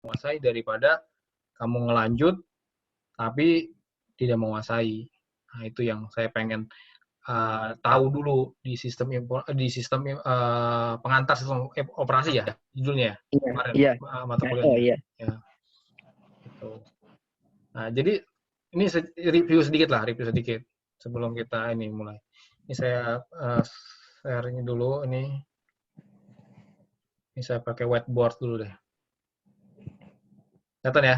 menguasai daripada kamu ngelanjut tapi tidak menguasai. Nah, itu yang saya pengen tahu dulu di sistem pengantar sistem operasi ya judulnya Iya, kemarin iya. mata Oh kuliahnya. iya. Ya, gitu. Nah, jadi ini review sedikit sebelum kita ini mulai. Ini saya share ini dulu ini. Ini saya pakai whiteboard dulu deh. Kelihatan ya?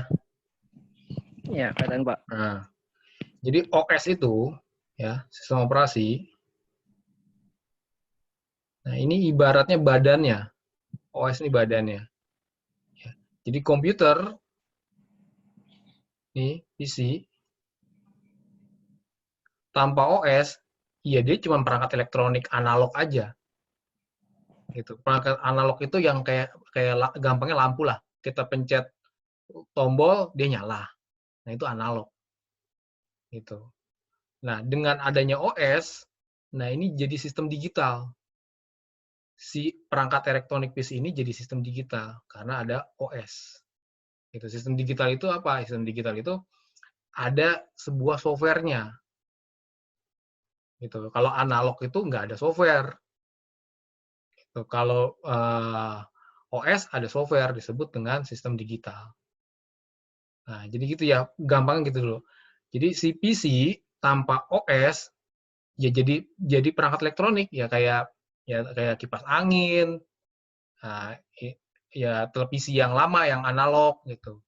Iya, kelihatan Pak. Nah, jadi OS itu ya sistem operasi. Nah, ini ibaratnya badannya. OS ini badannya. Ya. Jadi komputer nih PC tanpa OS, ya dia cuma perangkat elektronik analog aja. Gitu. Perangkat analog itu yang kayak gampangnya lampu lah. Kita pencet tombol dia nyala. Nah, itu analog. Gitu. Nah, dengan adanya OS, nah ini jadi sistem digital. Si perangkat elektronik PC ini jadi sistem digital karena ada OS. Itu sistem digital itu apa? Sistem digital itu ada sebuah softwarenya. Gitu. Kalau analog itu nggak ada software. Gitu. Kalau OS ada software disebut dengan sistem digital. Nah, jadi gitu ya, gampang gitu dulu. Jadi si PC tanpa OS ya jadi perangkat elektronik ya kayak kipas angin, nah, ya televisi yang lama yang analog gitu.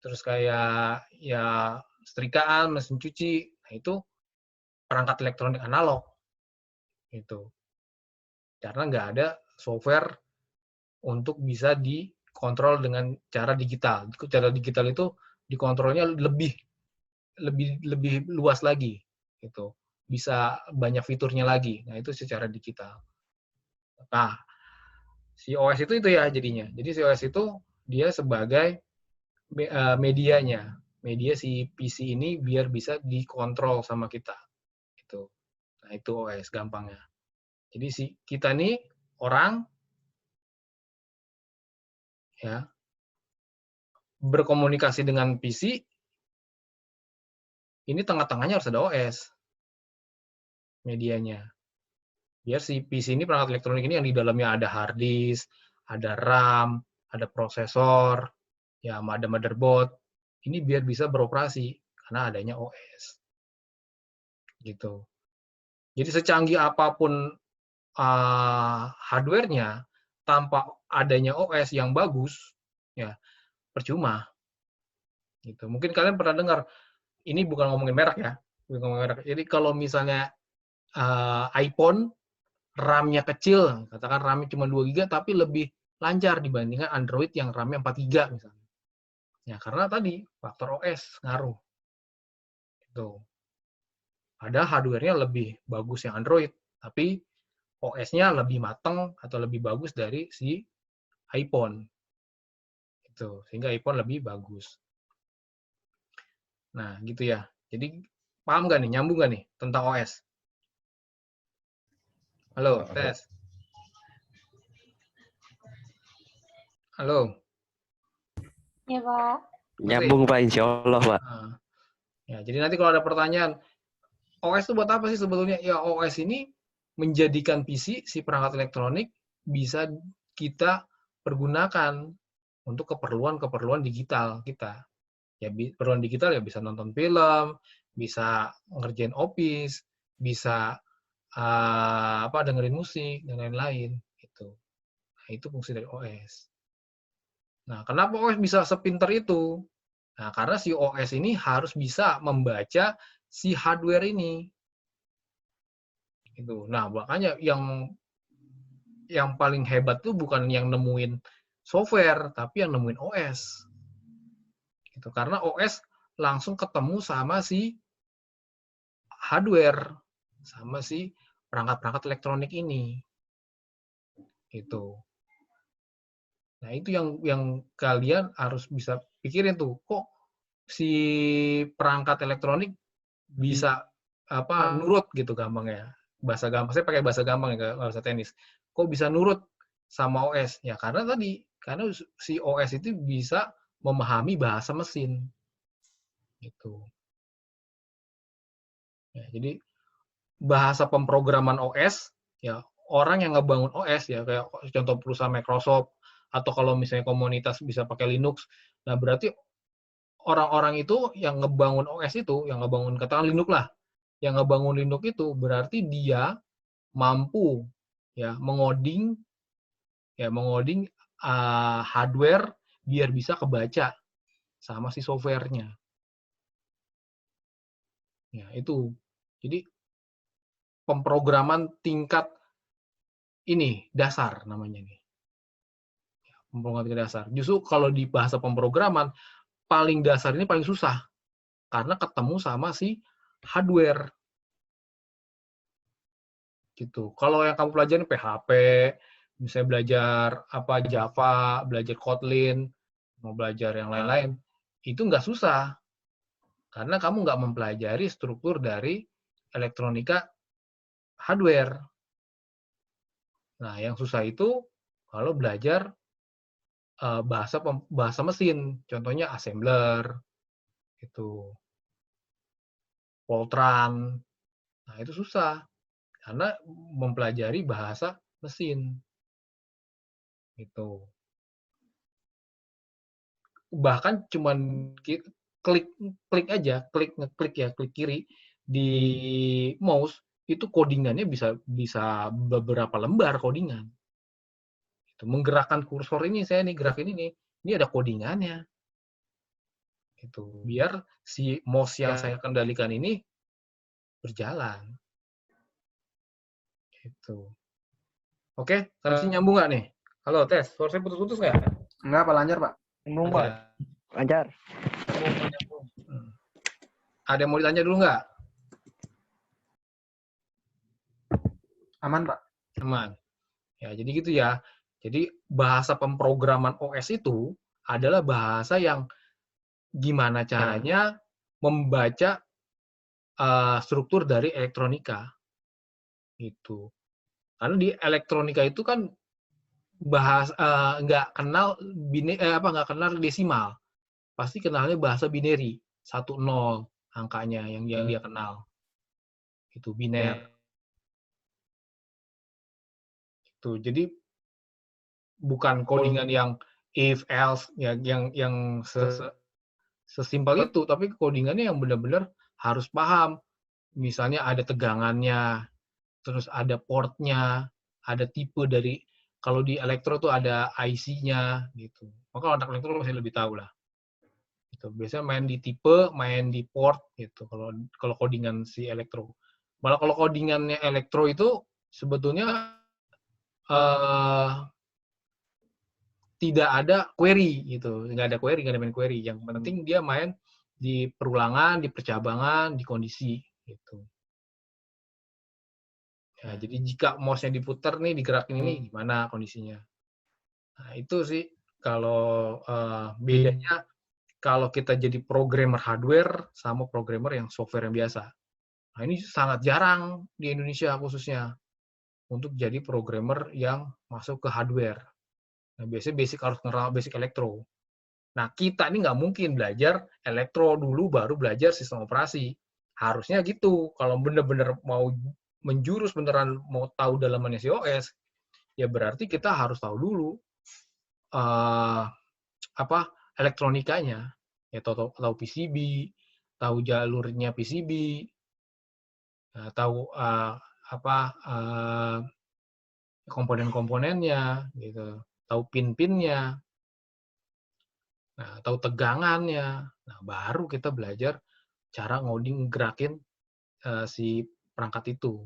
Terus kayak ya setrikaan, mesin cuci, nah itu perangkat elektronik analog gitu. Karena nggak ada software untuk bisa dikontrol dengan cara digital. Cara digital itu dikontrolnya lebih lebih lebih luas lagi gitu. Bisa banyak fiturnya lagi. Nah, itu secara digital. Nah, si OS itu ya jadinya. Jadi si OS itu dia sebagai medianya. Media si PC ini biar bisa dikontrol sama kita. Gitu. Nah, itu OS gampangnya. Jadi si kita nih orang ya berkomunikasi dengan PC, ini tengah-tengahnya harus ada OS medianya. Biar si PC ini perangkat elektronik ini yang di dalamnya ada hard disk, ada RAM, ada prosesor, ya ada motherboard. Ini biar bisa beroperasi karena adanya OS. Gitu. Jadi secanggih apapun hardware-nya tanpa adanya OS yang bagus, ya percuma. Gitu. Mungkin kalian pernah dengar, ini bukan ngomongin merek ya, bukan ngomongin merek. Jadi kalau misalnya iPhone RAM-nya kecil, katakan RAM-nya cuma 2 GB tapi lebih lancar dibandingkan Android yang RAM-nya 4 GB misalnya. Ya karena tadi faktor OS ngaruh. Gitu. Ada hardware-nya lebih bagus yang Android, tapi OS-nya lebih matang atau lebih bagus dari si iPhone. Gitu. Sehingga iPhone lebih bagus. Nah, gitu ya. Jadi paham nggak nih, nyambung nggak nih tentang OS? Halo, tes. Halo. Ya, Pak. Ngerti? Nyambung Pak, insya Allah Pak. Nah, ya, jadi nanti kalau ada pertanyaan, OS itu buat apa sih sebetulnya? Ya, OS ini menjadikan PC, si perangkat elektronik, bisa kita pergunakan untuk keperluan-keperluan digital kita. Ya, keperluan digital ya bisa nonton film, bisa ngerjain office, bisa dengerin musik dan lain-lain gitu. Nah, itu fungsi dari OS. Nah, kenapa OS bisa sepinter itu? Nah, karena si OS ini harus bisa membaca si hardware ini. Gitu. Nah, makanya yang paling hebat tuh bukan yang nemuin software, tapi yang nemuin OS. Gitu. Karena OS langsung ketemu sama si hardware, sama si perangkat-perangkat elektronik ini. Gitu. Nah, itu yang kalian harus bisa pikirin tuh. Kok si perangkat elektronik bisa nurut gitu gampangnya. Bahasa gampang, saya pakai bahasa gampang ya, bahasa tenis. Kok bisa nurut sama OS? Ya karena tadi, karena si OS itu bisa memahami bahasa mesin. Gitu. Ya, jadi bahasa pemrograman OS, ya orang yang ngebangun OS ya kayak contoh perusahaan Microsoft atau kalau misalnya komunitas bisa pakai Linux, nah berarti orang-orang itu yang ngebangun OS itu, yang ngebangun katakan Linux lah, yang ngebangun Linux itu berarti dia mampu ya mengoding hardware biar bisa kebaca sama si softwarenya. Ya, itu. Jadi pemrograman tingkat ini dasar namanya nih. Pemrograman tingkat dasar. Justru kalau di bahasa pemrograman paling dasar ini paling susah karena ketemu sama si hardware. Gitu. Kalau yang kamu pelajarin PHP, misalnya belajar apa Java, belajar Kotlin, mau belajar yang lain-lain, itu nggak susah. Karena kamu nggak mempelajari struktur dari elektronika hardware. Nah, yang susah itu kalau belajar bahasa mesin, contohnya assembler, itu, Fortran. Nah, itu susah karena mempelajari bahasa mesin. Gitu. Bahkan cuman klik aja, klik kiri di mouse itu codingannya bisa beberapa lembar codingan. Itu menggerakkan kursor ini saya nih gerakin ini ada codingannya. Itu biar si mouse yang saya kendalikan ini berjalan. Gitu. Oke, sampai sini nyambung nggak nih? Halo, tes. Suara saya putus-putus nggak? Enggak, Pak, lancar, Pak. Nyambung, Pak. Lancar. Ada yang mau ditanya dulu nggak? Aman, Pak. Aman. Ya, jadi gitu ya. Jadi bahasa pemrograman OS itu adalah bahasa yang gimana caranya membaca struktur dari elektronika. Gitu. Karena di elektronika itu kan nggak kenal nggak kenal desimal. Pasti kenalnya bahasa binary, 1 0 angkanya yang dia kenal. Itu biner. Itu. Jadi bukan codingan yang if else yang sesimpel itu, tapi codingannya yang benar-benar harus paham. Misalnya ada tegangannya, terus ada portnya, ada tipe dari kalau di elektro tuh ada IC-nya gitu. Maka anak elektro masih lebih tahu lah. Gitu. Biasanya main di tipe, main di port gitu. Kalau codingan si elektro. Malah kalau codingannya elektro itu sebetulnya tidak ada query gitu, nggak ada query, nggak ada main query. Yang penting dia main di perulangan, di percabangan, di kondisi gitu. Ya, jadi jika mouse-nya diputar nih, digerakin ini gimana kondisinya. Nah, itu sih kalau bedanya kalau kita jadi programmer hardware sama programmer yang software yang biasa. Nah, ini sangat jarang di Indonesia khususnya untuk jadi programmer yang masuk ke hardware. Nah, biasanya harus kenal basic elektro. Nah, kita ini nggak mungkin belajar elektro dulu baru belajar sistem operasi. Harusnya gitu. Kalau benar-benar mau menjurus beneran mau tahu dalamannya si OS, ya berarti kita harus tahu dulu elektronikanya. Ya tahu PCB, tahu jalurnya PCB, tahu komponen-komponennya, gitu. Tahu pin-pinnya. Nah, tahu tegangannya. Nah, baru kita belajar cara ngoding gerakin si perangkat itu.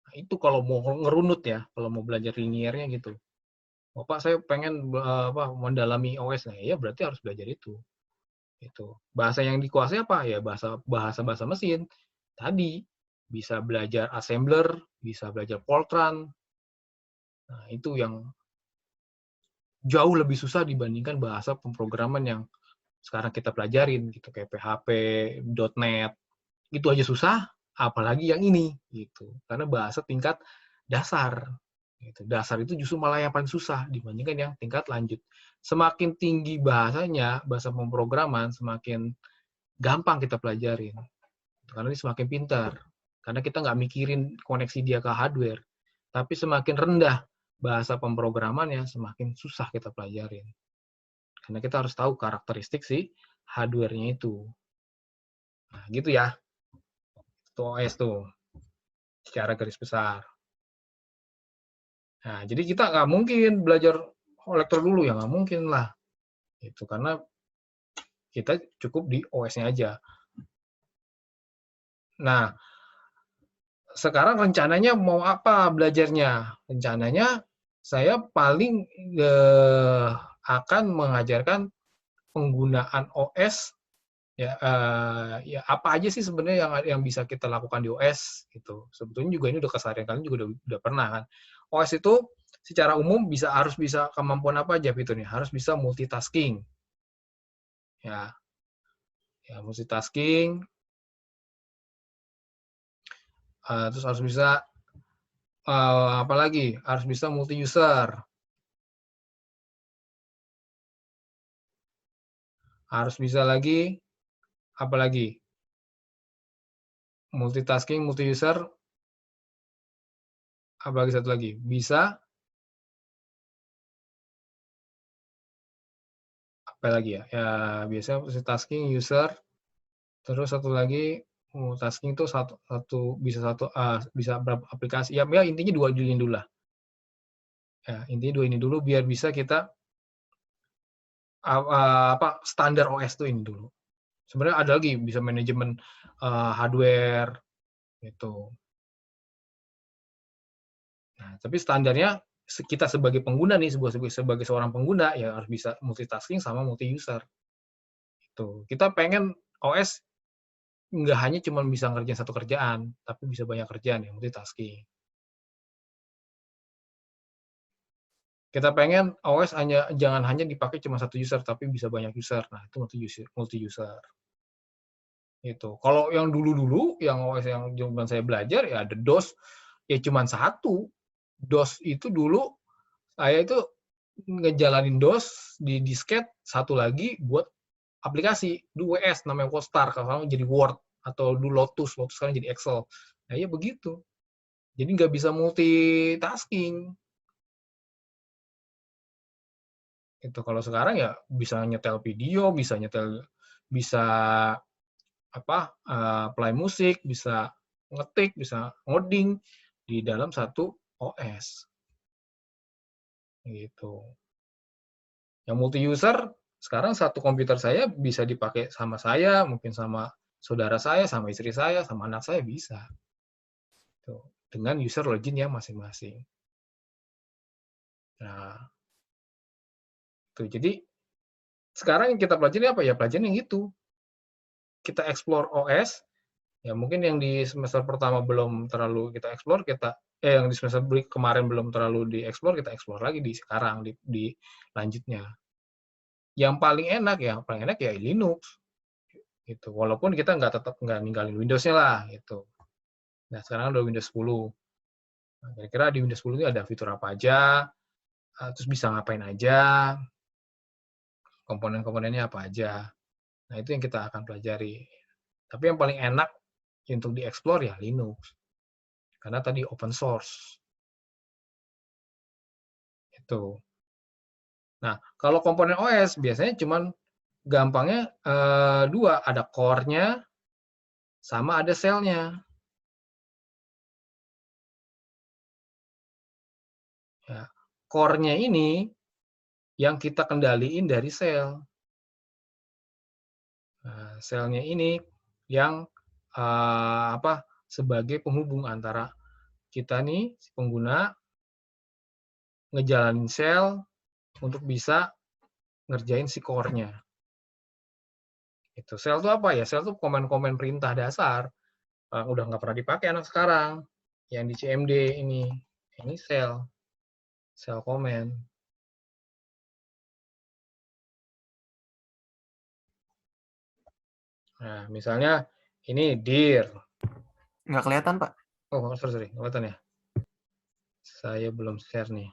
Nah, itu kalau mau ngerunut ya, kalau mau belajar liniernya gitu. Bapak saya pengen mendalami OS, nah ya berarti harus belajar itu. Itu. Bahasa yang dikuasai apa? Ya bahasa mesin. Tadi bisa belajar assembler, bisa belajar Fortran. Nah, itu yang jauh lebih susah dibandingkan bahasa pemrograman yang sekarang kita pelajarin gitu kayak PHP, .NET. Itu aja susah, apalagi yang ini gitu. Karena bahasa tingkat dasar Gitu. Dasar itu justru malah yang paling susah dibandingkan yang tingkat lanjut. Semakin tinggi bahasanya, bahasa pemrograman, semakin gampang kita pelajarin. Karena dia semakin pintar. Karena kita nggak mikirin koneksi dia ke hardware. Tapi semakin rendah bahasa pemrogramannya, semakin susah kita pelajarin. Karena kita harus tahu karakteristik si hardware-nya itu. Nah, gitu ya. Itu OS tuh. Secara garis besar. Nah, jadi kita nggak mungkin belajar kolektor dulu, ya nggak mungkin lah. Itu karena kita cukup di OS-nya aja. Nah, sekarang rencananya mau apa belajarnya? Rencananya saya paling akan mengajarkan penggunaan OS ya, ya apa aja sih sebenarnya yang bisa kita lakukan di OS gitu. Sebetulnya juga ini udah keseharian kalian juga udah pernah kan. OS itu secara umum harus bisa kemampuan apa aja fiturnya? Harus bisa multitasking. Ya, multitasking. Terus harus bisa apa lagi? Harus bisa multi user. Harus bisa lagi apa lagi? Multitasking, multi user. Apa lagi satu lagi? Bisa apa lagi ya? Ya biasanya multitasking, user. Terus satu lagi multitasking itu bisa berapa aplikasi? Ya intinya dua ini dulu lah. Ya, intinya dua ini dulu biar bisa kita standar OS tuh ini dulu. Sebenarnya ada lagi bisa manajemen hardware gitu. Nah, tapi standarnya kita sebagai pengguna nih, sebagai seorang pengguna ya harus bisa multitasking sama multi user. Itu. Kita pengen OS nggak hanya cuma bisa ngerjain satu kerjaan, tapi bisa banyak kerjaan ya, multitasking. Kita pengen OS jangan hanya dipakai cuma satu user, tapi bisa banyak user. Nah, itu multi user. Itu. Kalau yang dulu-dulu, yang OS yang zaman saya belajar ya ada DOS, ya cuma satu. DOS itu dulu saya itu ngejalanin DOS di disket, satu lagi buat aplikasi, WS namanya WordStar, kalau kamu jadi Word, atau dulu Lotus sekarang jadi Excel. Nah, ya begitu. Jadi nggak bisa multitasking. Itu kalau sekarang ya bisa nyetel video, bisa play musik, bisa ngetik, bisa ngoding di dalam satu OS. Gitu. Yang multi user sekarang satu komputer saya bisa dipakai sama saya, mungkin sama saudara saya, sama istri saya, sama anak saya bisa. Tuh, dengan user login yang masing-masing. Nah, tuh jadi sekarang yang kita pelajari apa ya? Pelajari yang itu. Kita explore OS, ya mungkin yang di semester pertama belum terlalu kita explore, yang di semester kemarin belum terlalu dieksplor, kita explore lagi di sekarang, di lanjutnya. Yang paling enak ya Linux. Gitu. Walaupun kita tetap nggak ninggalin Windows-nya lah gitu. Nah, sekarang udah Windows 10. Nah, kira-kira di Windows 10 ini ada fitur apa aja, terus bisa ngapain aja, komponen-komponennya apa aja. Nah, itu yang kita akan pelajari. Tapi yang paling enak untuk dieksplor ya Linux. Karena tadi open source. Itu. Nah, kalau komponen OS biasanya cuman gampangnya dua, ada core-nya sama ada shell-nya. Ya, core-nya ini yang kita kendaliin dari shell. Nah, shell-nya ini yang sebagai penghubung antara kita nih si pengguna ngejalanin shell untuk bisa ngerjain si core-nya. Itu shell itu apa ya? Shell itu komen-komen perintah dasar. Udah nggak pernah dipakai anak sekarang. Yang di CMD ini shell comment. Nah, misalnya ini dir. Nggak kelihatan, Pak. Oh, sorry, nggak kelihatan ya. Saya belum share nih.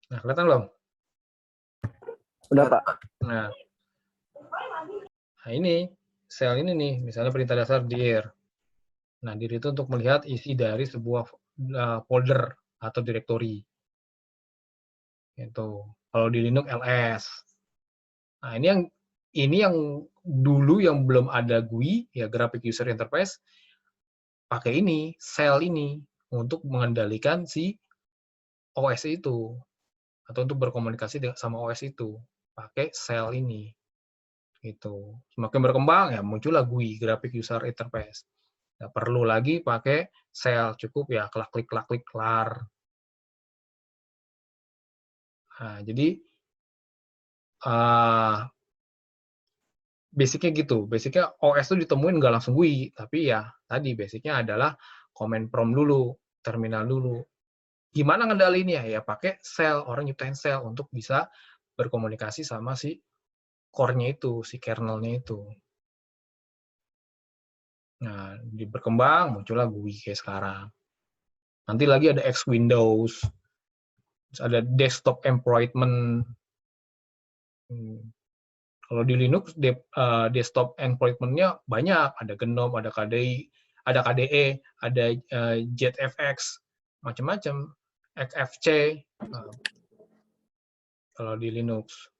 Nah, kelihatan belum? Udah, Pak. Nah, ini sel ini nih, misalnya perintah dasar dir. Nah, dir itu untuk melihat isi dari sebuah folder atau directory. Itu. Kalau di Linux ls. Nah, ini yang dulu yang belum ada GUI, ya Graphic User Interface, pakai ini, sel ini untuk mengendalikan si OS itu atau untuk berkomunikasi sama OS itu pakai sel ini. Gitu. Semakin berkembang ya muncullah GUI, Graphic User Interface. Nggak perlu lagi pakai sel, cukup ya klik kelar. Nah, jadi basicnya gitu. Basicnya OS itu ditemuin nggak langsung GUI, tapi ya tadi basicnya adalah command prompt dulu, terminal dulu. Gimana ngendaliinnya? Ya pakai sel, orang nyiptain sel untuk bisa berkomunikasi sama si core-nya itu, si kernel-nya itu. Nah, berkembang, muncullah GUI kayak sekarang. Nanti lagi ada X Windows, ada desktop environment. Kalau di Linux, desktop environment-nya banyak. Ada GNOME, ada KDE, ada JetFX, macam-macam. XFC, kalau di Linux.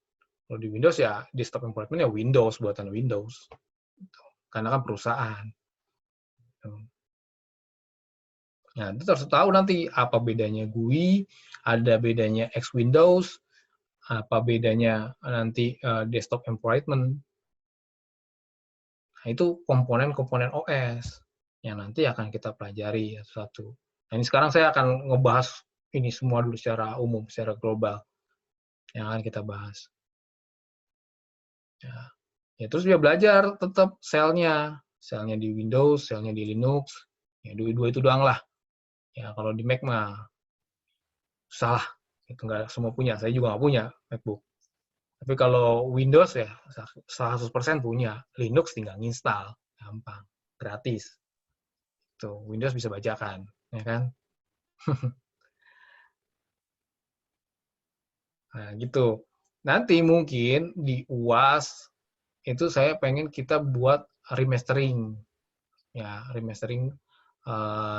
Kalau di Windows ya, desktop environment ya Windows, buatan Windows. Karena kan perusahaan. Nah, itu harus tahu nanti apa bedanya GUI, ada bedanya X Windows, apa bedanya nanti desktop environment. Nah, itu komponen-komponen OS yang nanti akan kita pelajari satu. Nah, ini sekarang saya akan ngebahas ini semua dulu secara umum, secara global yang akan kita bahas. Ya terus dia belajar tetap selnya di Windows, selnya di Linux, ya dua itu doang lah. Ya kalau di Mac mah salah, itu nggak semua punya. Saya juga nggak punya MacBook. Tapi kalau Windows ya 100% punya. Linux tinggal install, gampang, gratis. Tuh, Windows bisa bajakan, ya kan? Nah, gitu. Nanti mungkin di UAS itu saya pengen kita buat remastering, ya remastering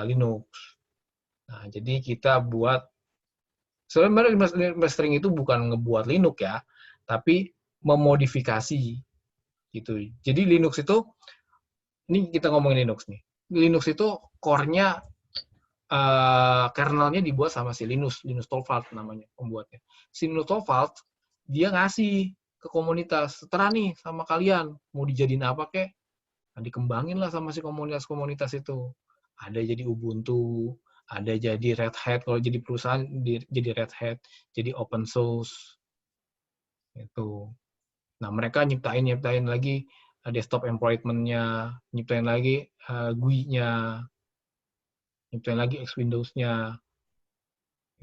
Linux. Nah, jadi kita buat sebenarnya remastering itu bukan ngebuat Linux ya, tapi memodifikasi gitu. Jadi Linux itu, ini kita ngomongin Linux nih. Linux itu core-nya kernelnya dibuat sama si Linus Torvalds namanya pembuatnya. Si Linus Torvalds dia ngasih ke komunitas, setara nih sama kalian mau dijadiin apa kek, nah, dikembangin lah sama si komunitas-komunitas itu. Ada jadi Ubuntu, ada jadi Red Hat, kalau jadi perusahaan jadi Red Hat, jadi open source itu. Nah mereka nyiptain lagi desktop environment-nya, nyiptain lagi GUI-nya, nyiptain lagi X Windows-nya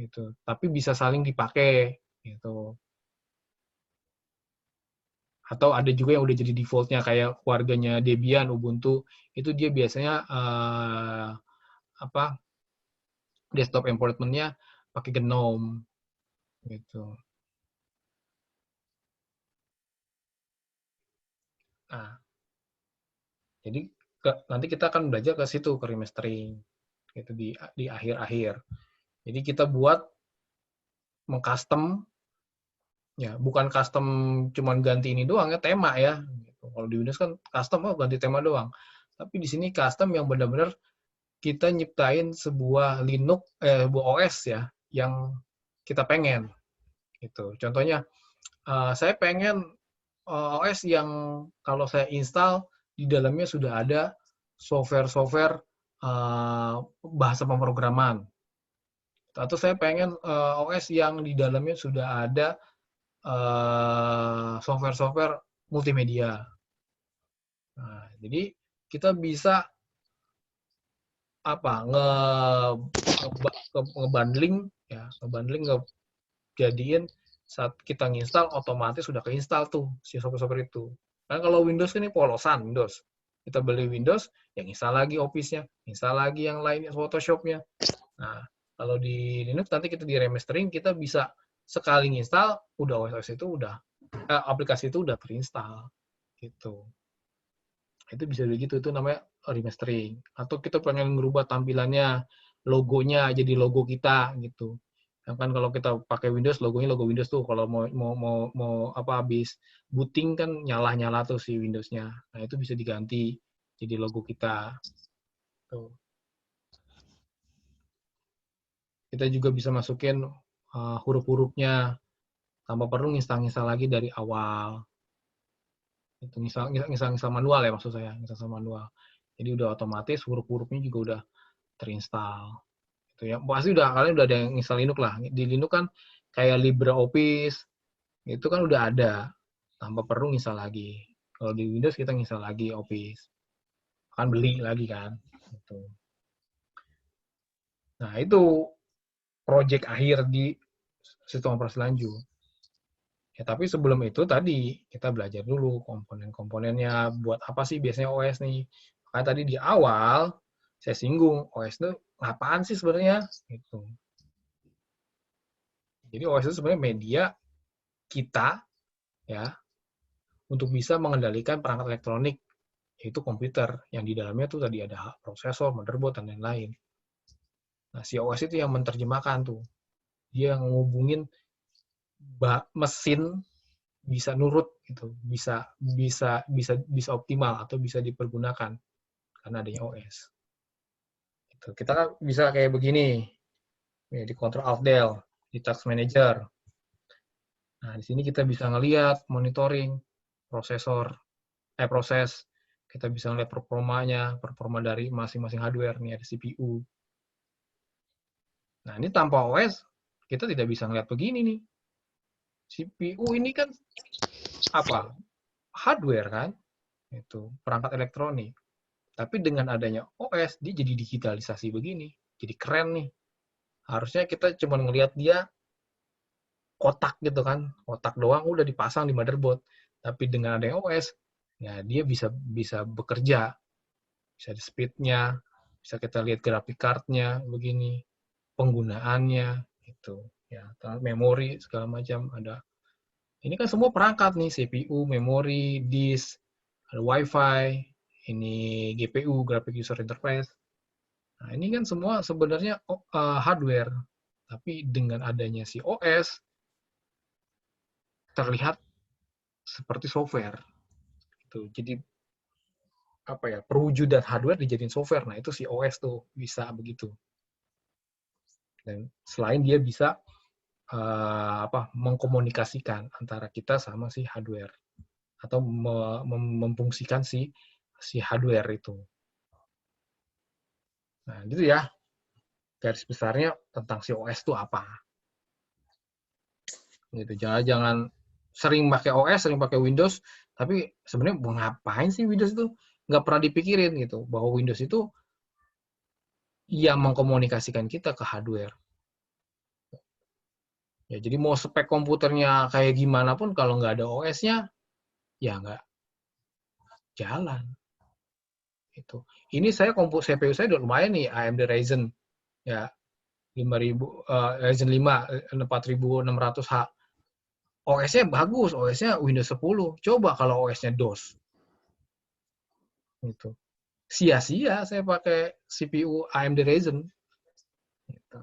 gitu. Tapi bisa saling dipakai gitu. Atau ada juga yang udah jadi default-nya kayak keluarganya Debian, Ubuntu, itu dia biasanya desktop environment-nya pakai GNOME gitu. Nah, jadi nanti kita akan belajar ke situ, ke remastering gitu di akhir-akhir. Jadi kita buat mengcustom, ya bukan custom cuman ganti ini doang ya, tema ya. Kalau di Windows kan custom ganti tema doang. Tapi di sini custom yang benar-benar kita nyiptain sebuah Linux, sebuah OS ya, yang kita pengen. Gitu. Contohnya, saya pengen OS yang kalau saya install di dalamnya sudah ada software-software bahasa pemrograman. Atau saya pengen OS yang di dalamnya sudah ada software-software multimedia. Nah, jadi kita bisa ngebundling ya, jadiin saat kita nginstal otomatis sudah keinstal tuh si software itu. Kan kalau Windows kan ini polosan Windows. Kita beli Windows, yang install lagi Office-nya, install lagi yang lainnya, Photoshop-nya. Nah, kalau di Linux nanti kita di remastering, kita bisa sekali install, udah OS itu udah, aplikasi itu udah terinstall. Gitu. Itu bisa begitu, itu namanya remastering. Atau kita pengen merubah tampilannya, logonya jadi logo kita, gitu. Kan kalau kita pakai Windows, logonya logo Windows tuh, kalau mau habis booting kan nyala tuh si Windows-nya. Nah, itu bisa diganti jadi logo kita. Tuh. Kita juga bisa masukin huruf-hurufnya tanpa perlu nginstal lagi dari awal. Itu nginstal manual ya maksud saya, nginstal manual. Jadi udah otomatis huruf-hurufnya juga udah terinstall. Gitu ya. Pasti kalian udah ada yang install Linux lah. Di Linux kan kayak LibreOffice itu kan udah ada tanpa perlu nginstal lagi. Kalau di Windows kita nginstal lagi Office. Kan beli lagi kan. Gitu. Nah, itu project akhir di sistem operasi lanjut. Ya, tapi sebelum itu tadi kita belajar dulu komponen-komponennya, buat apa sih biasanya OS nih. Makanya tadi di awal saya singgung OS itu apaan sih sebenarnya gitu. Jadi OS itu sebenarnya media kita ya untuk bisa mengendalikan perangkat elektronik yaitu komputer yang di dalamnya tuh tadi ada prosesor, motherboard dan lain-lain. Nah, si OS itu yang menerjemahkan tuh. Dia yang ngehubungin mesin bisa nurut gitu, bisa optimal atau bisa dipergunakan karena adanya OS. Gitu. Kita kan bisa kayak begini, ya, di Control Alt Del, di Task Manager. Nah, di sini kita bisa ngelihat monitoring proses. Kita bisa ngelihat performa dari masing-masing hardware nih ada CPU. Nah, ini tanpa OS kita tidak bisa ngelihat begini nih. CPU ini kan apa? Hardware kan? Itu perangkat elektronik. Tapi dengan adanya OS, dia jadi digitalisasi begini. Jadi keren nih. Harusnya kita cuma ngelihat dia kotak gitu kan. Kotak doang udah dipasang di motherboard. Tapi dengan adanya OS, ya dia bisa bekerja. Bisa di speed-nya, bisa kita lihat grafik card-nya begini, penggunaannya gitu. Ya, memori segala macam ada. Ini kan semua perangkat nih, CPU, memori, disk, ada WiFi, ini GPU, Graphic User Interface. Nah, ini kan semua sebenarnya hardware, tapi dengan adanya si OS terlihat seperti software. Gitu. Jadi apa ya? Perwujudan hardware dijadiin software. Nah, itu si OS tuh bisa begitu. Dan selain dia bisa mengkomunikasikan antara kita sama si hardware atau memfungsikan si hardware itu. Nah, gitu ya. Garis besarnya tentang si OS itu apa. Gitu. Jangan sering pakai OS, sering pakai Windows, tapi sebenarnya mau ngapain sih Windows itu? Nggak pernah dipikirin gitu, bahwa Windows itu yang mengkomunikasikan kita ke hardware. Ya, jadi mau spek komputernya kayak gimana pun kalau nggak ada OS-nya, ya nggak jalan. Itu. Ini saya CPU saya udah lumayan nih, AMD Ryzen ya 5000 Ryzen 5 4600H. OS-nya bagus, OS-nya Windows 10. Coba kalau OS-nya DOS. Gitu. Sia-sia saya pakai CPU AMD Ryzen. Gitu.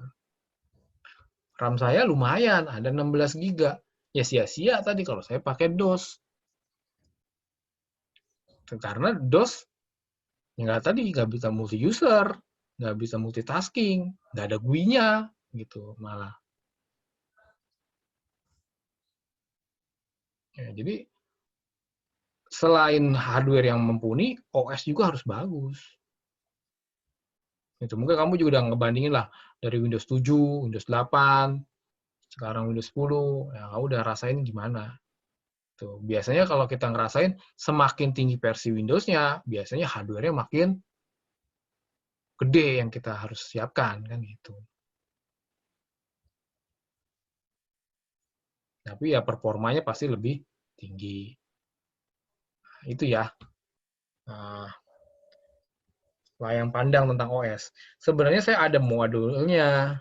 RAM saya lumayan, ada 16 GB. Ya sia-sia tadi kalau saya pakai DOS. Karena DOS nggak bisa multi-user, nggak bisa multitasking, nggak ada GUI-nya, gitu malah. Ya, jadi selain hardware yang mumpuni, OS juga harus bagus. Itu mungkin kamu juga udah ngebandingin lah dari Windows 7, Windows 8, sekarang Windows 10, ya kamu udah rasain gimana. Tuh, biasanya kalau kita ngerasain semakin tinggi versi Windows-nya, biasanya hardware-nya makin gede yang kita harus siapkan kan gitu. Tapi ya performanya pasti lebih tinggi. Itu ya. Nah, layang pandang tentang OS. Sebenarnya saya ada modulnya.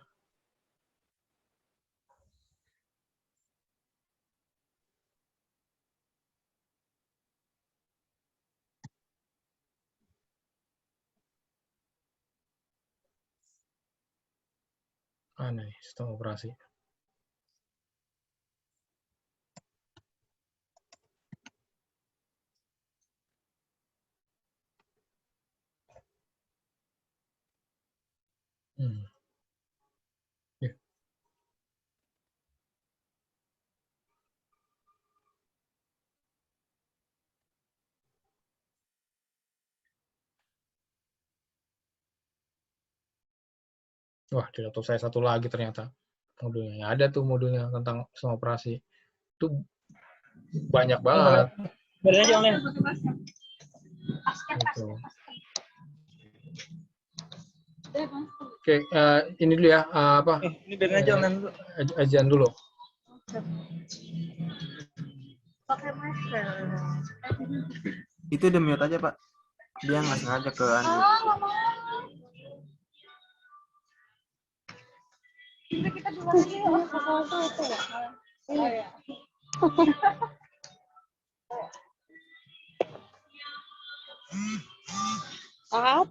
Mana nih sistem operasi? Ya. Wah, di laptop saya satu lagi ternyata modulnya. Ada tuh modulnya tentang sistem operasi. Itu banyak banget. Biarin aja online. Gitu. Oke, ini dulu ya. Apa? Ini biarin aja online dulu. Ajian dulu. Pakai masker. Itu udah mute aja, Pak. Dia nggak sengaja ke Oh, unmute. nggak mau. Kita duluan aja ya. Kalau itu ya. Oh ya. Apa?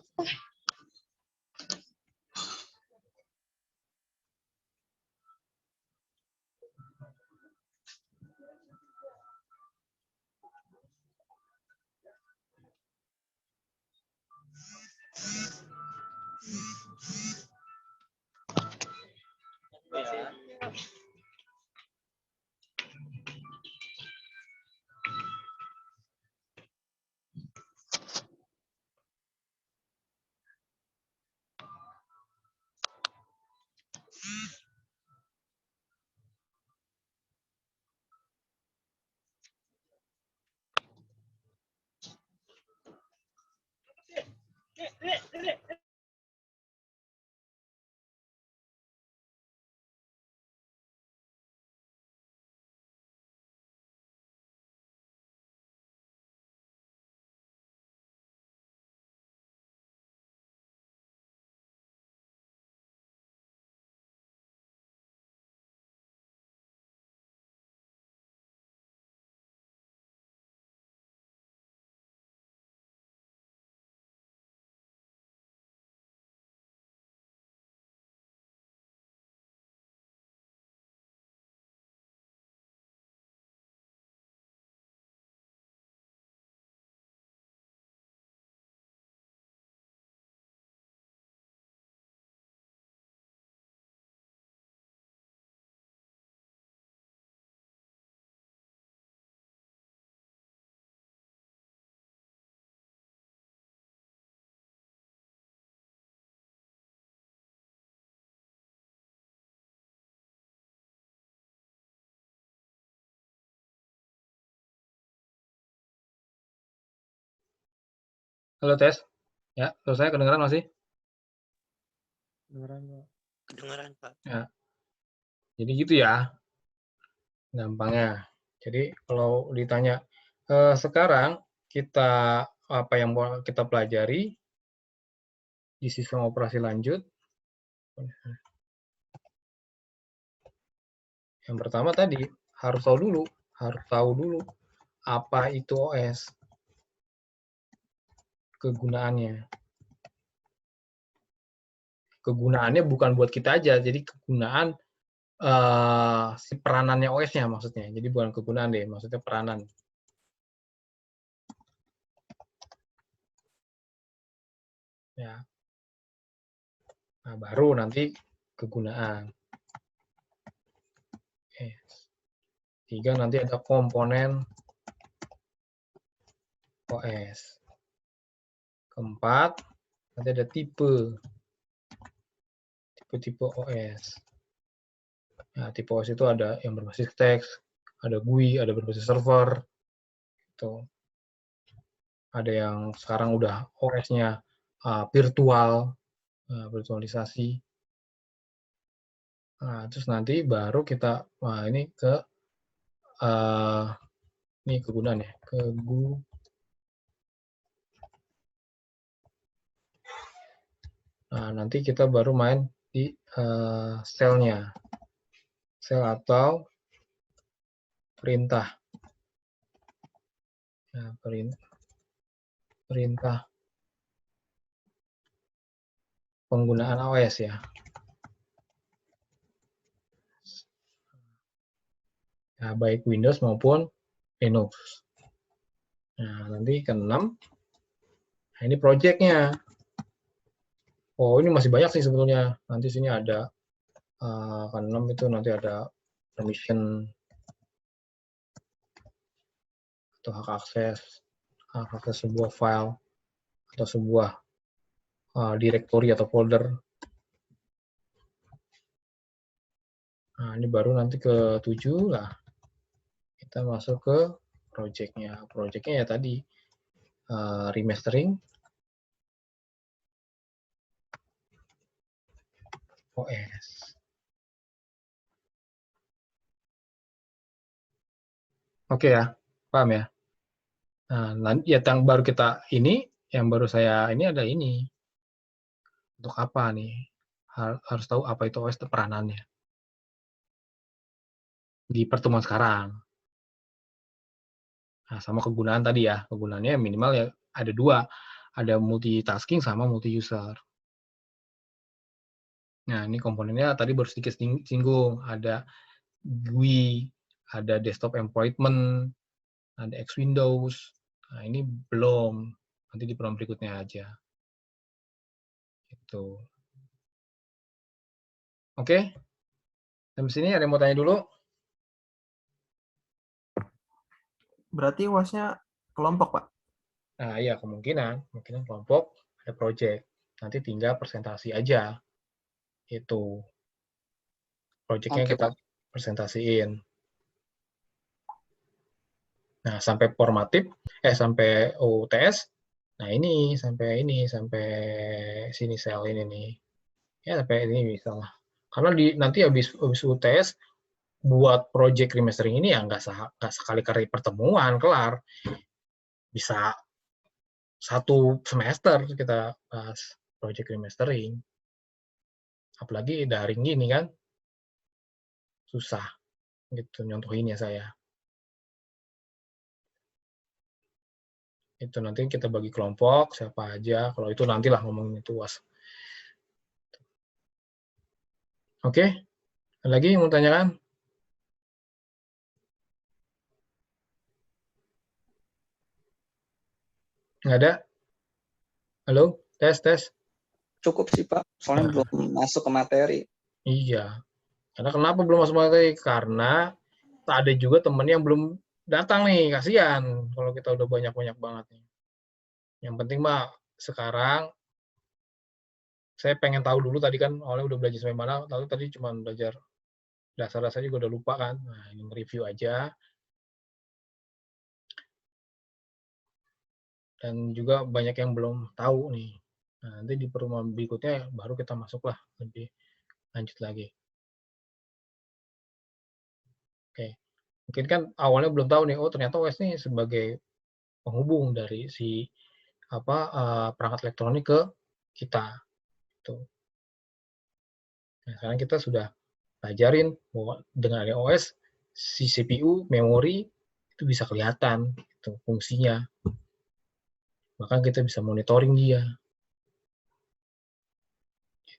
Halo tes. Ya, selesai kedengeran masih? Kedengeran, Pak. Ya. Jadi gitu ya. Gampangnya. Jadi kalau ditanya sekarang kita apa yang mau kita pelajari di sistem operasi lanjut. Yang pertama tadi harus tahu dulu apa itu OS, kegunaannya. Kegunaannya bukan buat kita aja, jadi kegunaan si peranannya OS-nya maksudnya. Jadi bukan kegunaan deh, maksudnya peranan. Ya. Nah, baru nanti kegunaan. Oke. 3 nanti ada komponen OS. Keempat, nanti ada tipe OS. Nah, tipe OS itu ada yang berbasis teks, ada GUI, ada berbasis server. Gitu. Ada yang sekarang udah OS-nya virtual, virtualisasi. Nah, terus nanti baru kita ini ke ini kegunaan ya, Nah, nanti kita baru main di selnya, sel atau perintah. Nah, perintah penggunaan OS ya. Nah, baik Windows maupun Linux. Nah, nanti ke-6. Nah, ini project-nya. Oh, ini masih banyak sih sebetulnya. Nanti sini ada ke-6 itu nanti ada permission atau hak akses sebuah file atau sebuah directory atau folder. Nah, ini baru nanti ke-7 lah. Kita masuk ke project-nya. Project-nya ya tadi remastering OS. Oke ya, paham ya? Nah, ya yang baru kita yang baru saya ini ada ini. Untuk apa nih? Harus tahu apa itu OS peranannya. Di pertemuan sekarang. Nah, sama kegunaan tadi ya. Kegunaannya minimal ya ada 2. Ada multitasking sama multi-user. Nah, ini komponennya tadi baru sedikit singgung. Ada GUI, ada desktop employment, ada X Windows. Nah, ini belum. Nanti di program berikutnya aja. Gitu. Oke. Sampai sini ada yang mau tanya dulu? Berarti UAS-nya kelompok, Pak? Nah, iya kemungkinan kelompok, ada project. Nanti tinggal presentasi aja. Itu. Project-nya kita presentasiin. Nah, sampai formatif, sampai UTS, nah sampai sini sel ini nih. Ya, sampai ini bisa lah. Karena nanti habis UTS, buat project remastering ini ya nggak sekali-kali pertemuan, kelar. Bisa 1 semester kita bahas project remastering. Apalagi daring gini kan, susah gitu nyontohinnya saya. Itu nanti kita bagi kelompok, siapa aja, kalau itu nantilah ngomongin itu UAS. Oke, lagi yang mau tanyakan? Nggak ada? Halo, tes. Cukup sih Pak, soalnya belum masuk ke materi. Iya, karena kenapa belum masuk materi? Karena ada juga temen yang belum datang nih, kasihan kalau kita udah banyak-banyak banget nih. Yang penting mah sekarang saya pengen tahu dulu tadi kan awalnya udah belajar sampai mana, lalu tadi cuma belajar dasar-dasar juga udah lupa kan. Nah, ini review aja. Dan juga banyak yang belum tahu nih. Nah, nanti di pertemuan berikutnya baru kita masuklah lebih lanjut lagi. Oke. Mungkin kan awalnya belum tahu nih, oh ternyata OS ini sebagai penghubung dari si perangkat elektronik ke kita. Tuh. Nah, sekarang kita sudah pelajarin bahwa dengan ada OS, si CPU, memori itu bisa kelihatan itu fungsinya. Bahkan kita bisa monitoring dia.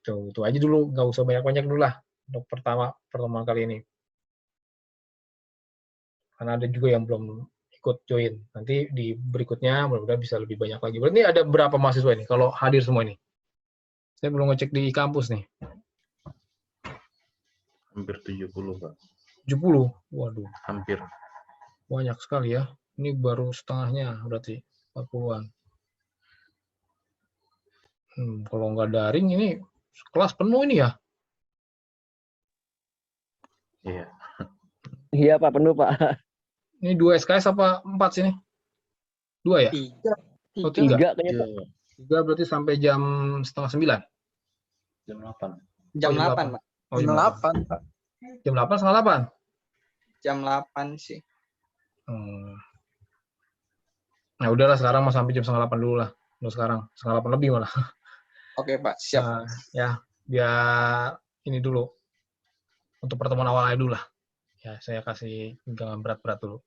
Itu aja dulu, nggak usah banyak-banyak dulu lah untuk pertemuan kali ini. Karena ada juga yang belum ikut join. Nanti di berikutnya mudah-mudahan bisa lebih banyak lagi. Berarti ada berapa mahasiswa ini kalau hadir semua ini? Saya belum ngecek di kampus nih. Hampir 70, Pak. 70? Waduh. Hampir. Banyak sekali ya. Ini baru setengahnya berarti 40-an. Kalau nggak daring ini kelas penuh ini ya? Iya. Iya Pak, penuh Pak. Ini 2 SKS apa 4 sini? 2 ya? 3. Oh, 3. 3 kayaknya Pak. 3 berarti sampai jam 8:30? Jam 8. Jam 8, Pak. Oh, Jam 8, Pak. Jam 8, setengah 8? Jam 8 sih. Nah udahlah sekarang mau sampai jam 7:30 dulu lah. Udah sekarang 7:30 lebih malah. Oke Pak, siap. Ya biar ini dulu untuk pertemuan awal aja dulu lah. Ya saya kasih jangan berat-berat dulu.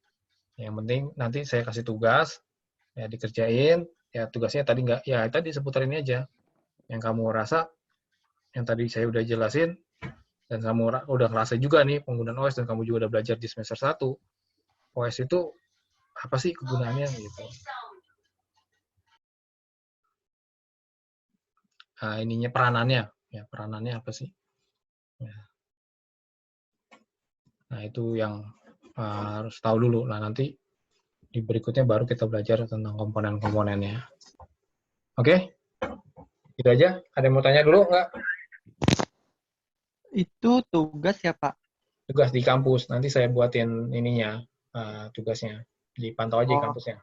Yang penting nanti saya kasih tugas, ya dikerjain. Ya tugasnya tadi nggak, ya tadi seputar ini aja. Yang kamu rasa, yang tadi saya udah jelasin, dan kamu udah ngerasa juga nih penggunaan OS, dan kamu juga udah belajar di semester 1. OS itu apa sih kegunaannya gitu. Nah, ininya peranannya, ya peranannya apa sih? Ya. Nah itu yang harus tahu dulu. Nah nanti di berikutnya baru kita belajar tentang komponen-komponennya. Oke? Itu aja. Ada yang mau tanya dulu nggak? Itu tugas ya, Pak? Tugas di kampus. Nanti saya buatin ininya, tugasnya. Dipantau aja di kampusnya.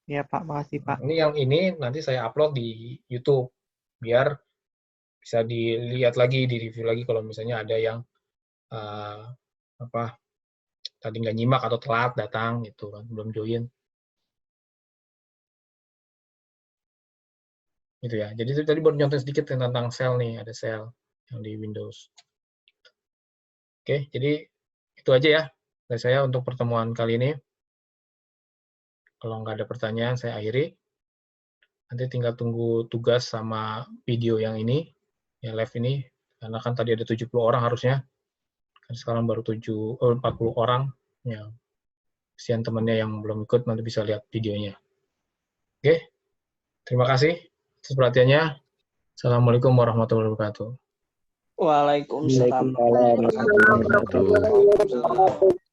Iya, Pak. Makasih, Pak. Ini yang ini nanti saya upload di YouTube. Biar bisa dilihat lagi, di-review lagi kalau misalnya ada yang tadi nggak nyimak atau telat datang gitu kan, belum join. Gitu ya. Jadi tadi baru nyontek sedikit tentang sel nih, ada sel yang di Windows. Oke, jadi itu aja ya dari saya untuk pertemuan kali ini. Kalau nggak ada pertanyaan, saya akhiri. Nanti tinggal tunggu tugas sama video yang ini, yang live ini, karena kan tadi ada 70 orang harusnya. Kan sekarang baru 40 orang. Ya. Kesian temannya yang belum ikut, nanti bisa lihat videonya. Oke, terima kasih atas perhatiannya. Assalamualaikum warahmatullahi wabarakatuh. Waalaikumsalam. Waalaikumsalam warahmatullahi wabarakatuh. Waalaikumsalam.